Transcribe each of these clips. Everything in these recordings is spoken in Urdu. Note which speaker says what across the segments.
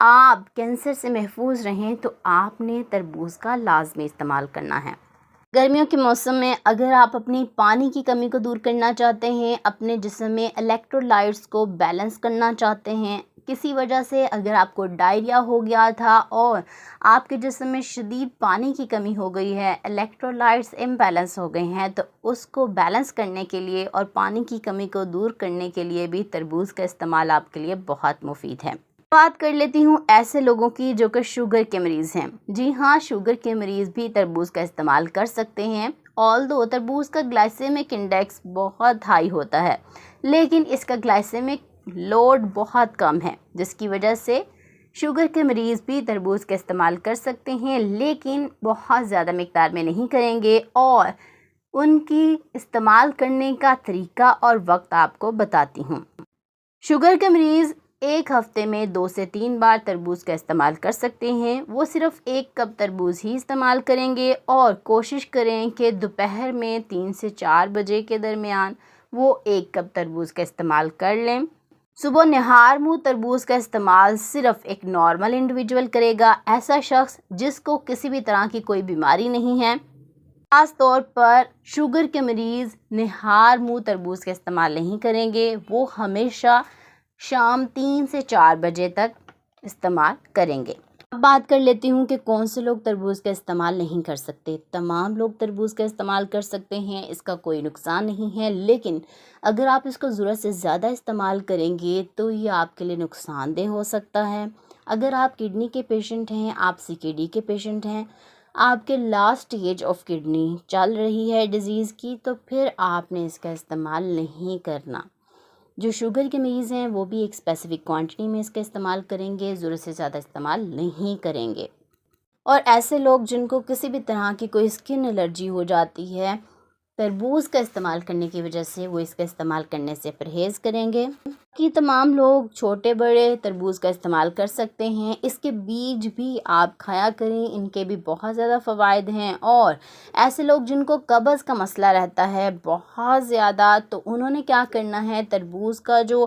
Speaker 1: آپ کینسر سے محفوظ رہیں تو آپ نے تربوز کا لازمی استعمال کرنا ہے۔ گرمیوں کے موسم میں اگر آپ اپنی پانی کی کمی کو دور کرنا چاہتے ہیں، اپنے جسم میں الیکٹرولائٹس کو بیلنس کرنا چاہتے ہیں، کسی وجہ سے اگر آپ کو ڈائریا ہو گیا تھا اور آپ کے جسم میں شدید پانی کی کمی ہو گئی ہے، الیکٹرولائٹس امبیلنس ہو گئے ہیں، تو اس کو بیلنس کرنے کے لیے اور پانی کی کمی کو دور کرنے کے لیے بھی تربوز کا استعمال آپ کے لیے بہت مفید ہے۔ بات کر لیتی ہوں ایسے لوگوں کی جو کہ شوگر کے مریض ہیں۔ جی ہاں، شوگر کے مریض بھی تربوز کا استعمال کر سکتے ہیں۔ آلدو تربوز کا گلائسیمک انڈیکس بہت ہائی ہوتا ہے، لیکن اس کا گلائسیمک لوڈ بہت کم ہے، جس کی وجہ سے شوگر کے مریض بھی تربوز کا استعمال کر سکتے ہیں، لیکن بہت زیادہ مقدار میں نہیں کریں گے، اور ان کی استعمال کرنے کا طریقہ اور وقت آپ کو بتاتی ہوں۔ شوگر کے مریض ایک ہفتے میں 2 سے 3 بار تربوز کا استعمال کر سکتے ہیں۔ وہ صرف 1 کپ تربوز ہی استعمال کریں گے اور کوشش کریں کہ دوپہر میں 3 سے 4 بجے کے درمیان وہ 1 کپ تربوز کا استعمال کر لیں۔ صبح نہار منہ تربوز کا استعمال صرف ایک نارمل انڈیویجول کرے گا، ایسا شخص جس کو کسی بھی طرح کی کوئی بیماری نہیں ہے۔ خاص طور پر شوگر کے مریض نہار منہ تربوز کا استعمال نہیں کریں گے، وہ ہمیشہ شام 3 سے 4 بجے تک استعمال کریں گے۔ اب بات کر لیتی ہوں کہ کون سے لوگ تربوز کا استعمال نہیں کر سکتے۔ تمام لوگ تربوز کا استعمال کر سکتے ہیں، اس کا کوئی نقصان نہیں ہے، لیکن اگر آپ اس کو ضرورت سے زیادہ استعمال کریں گے تو یہ آپ کے لیے نقصان دہ ہو سکتا ہے۔ اگر آپ کڈنی کے پیشنٹ ہیں، آپ CKD کے پیشنٹ ہیں، آپ کے لاسٹ ایج آف کڈنی چل رہی ہے ڈیزیز کی، تو پھر آپ نے اس کا استعمال نہیں کرنا۔ جو شوگر کے مریض ہیں وہ بھی ایک اسپیسیفک کوانٹٹی میں اس کا استعمال کریں گے، ضرورت سے زیادہ استعمال نہیں کریں گے۔ اور ایسے لوگ جن کو کسی بھی طرح کی کوئی اسکن الرجی ہو جاتی ہے، تربوز کا استعمال کرنے کی وجہ سے وہ اس کا استعمال کرنے سے پرہیز کریں گے۔ کہ تمام لوگ چھوٹے بڑے تربوز کا استعمال کر سکتے ہیں، اس کے بیج بھی آپ کھایا کریں، ان کے بھی بہت زیادہ فوائد ہیں۔ اور ایسے لوگ جن کو قبض کا مسئلہ رہتا ہے بہت زیادہ، تو انہوں نے کیا کرنا ہے، تربوز کا جو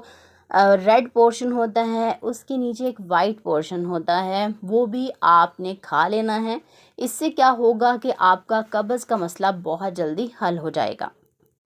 Speaker 1: ریڈ پورشن ہوتا ہے اس کے نیچے ایک وائٹ پورشن ہوتا ہے، وہ بھی آپ نے کھا لینا ہے۔ اس سے کیا ہوگا کہ آپ کا قبض کا مسئلہ بہت جلدی حل ہو جائے گا۔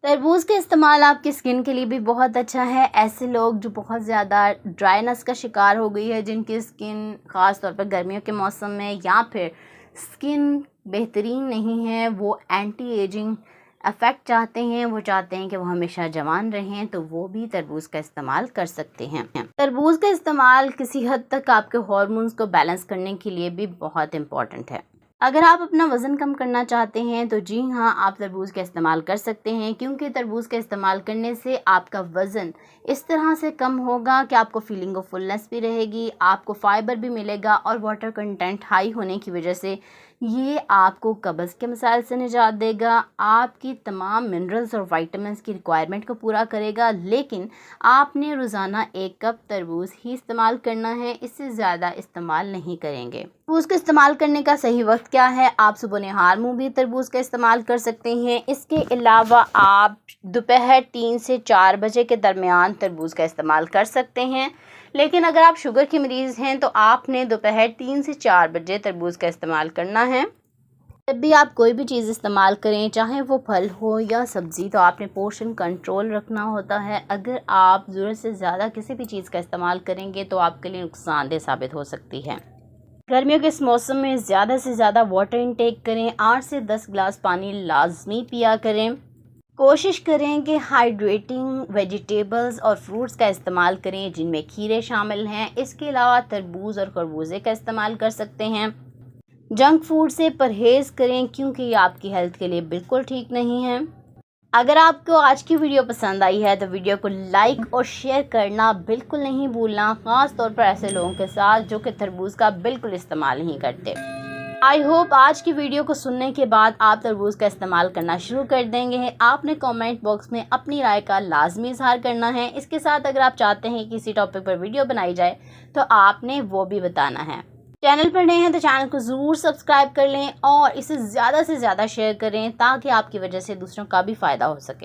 Speaker 1: تربوز کا استعمال آپ کی اسکن کے لیے بھی بہت اچھا ہے۔ ایسے لوگ جو بہت زیادہ ڈرائنس کا شکار ہو گئی ہے، جن کی اسکن خاص طور پر گرمیوں کے موسم میں یا پھر اسکن بہترین نہیں ہے، وہ اینٹی ایجنگ افیکٹ چاہتے ہیں، وہ چاہتے ہیں کہ وہ ہمیشہ جوان رہیں، تو وہ بھی تربوز کا استعمال کر سکتے ہیں۔ تربوز کا استعمال کسی حد تک آپ کے ہارمونز کو بیلنس کرنے کے لیے بھی بہت امپورٹنٹ ہے۔ اگر آپ اپنا وزن کم کرنا چاہتے ہیں تو جی ہاں، آپ تربوز کا استعمال کر سکتے ہیں، کیونکہ تربوز کا استعمال کرنے سے آپ کا وزن اس طرح سے کم ہوگا کہ آپ کو فیلنگ آف فلنس بھی رہے گی، آپ کو فائبر بھی ملے گا، اور واٹر کنٹینٹ ہائی ہونے کی وجہ سے یہ آپ کو قبض کے مسائل سے نجات دے گا، آپ کی تمام منرلز اور وائٹامنس کی ریکوائرمنٹ کو پورا کرے گا۔ لیکن آپ نے روزانہ 1 کپ تربوز ہی استعمال کرنا ہے، اس سے زیادہ استعمال نہیں کریں گے۔ تربوز کا استعمال کرنے کا صحیح وقت کیا ہے؟ آپ صبح نہار منہ بھی تربوز کا استعمال کر سکتے ہیں، اس کے علاوہ آپ دوپہر 3 سے 4 بجے کے درمیان تربوز کا استعمال کر سکتے ہیں۔ لیکن اگر آپ شوگر کے مریض ہیں تو آپ نے دوپہر 3 سے 4 بجے تربوز کا استعمال کرنا ہے۔ جب بھی آپ کوئی بھی چیز استعمال کریں، چاہے وہ پھل ہو یا سبزی، تو آپ نے پورشن کنٹرول رکھنا ہوتا ہے۔ اگر آپ ضرورت سے زیادہ کسی بھی چیز کا استعمال کریں گے تو آپ کے لیے نقصان دہ ثابت ہو سکتی ہے۔ گرمیوں کے اس موسم میں زیادہ سے زیادہ واٹر انٹیک کریں، 8 سے 10 گلاس پانی لازمی پیا کریں۔ کوشش کریں کہ ہائیڈریٹنگ ویجیٹیبلز اور فروٹس کا استعمال کریں، جن میں کھیرے شامل ہیں۔ اس کے علاوہ تربوز اور خربوزے کا استعمال کر سکتے ہیں۔ جنک فوڈ سے پرہیز کریں، کیونکہ یہ آپ کی ہیلتھ کے لیے بالکل ٹھیک نہیں ہے۔ اگر آپ کو آج کی ویڈیو پسند آئی ہے تو ویڈیو کو لائک اور شیئر کرنا بالکل نہیں بھولنا، خاص طور پر ایسے لوگوں کے ساتھ جو کہ تربوز کا بالکل استعمال نہیں کرتے۔ آئی ہوپ آج کی ویڈیو کو سننے کے بعد آپ تربوز کا استعمال کرنا شروع کر دیں گے۔ آپ نے کامنٹ باکس میں اپنی رائے کا لازمی اظہار کرنا ہے۔ اس کے ساتھ اگر آپ چاہتے ہیں کہ کسی ٹاپک پر ویڈیو بنائی جائے تو آپ نے وہ بھی بتانا ہے۔ چینل پر نئے ہیں تو چینل کو ضرور سبسکرائب کر لیں اور اسے زیادہ سے زیادہ شیئر کریں، تاکہ آپ کی وجہ سے دوسروں کا بھی فائدہ ہو سکے۔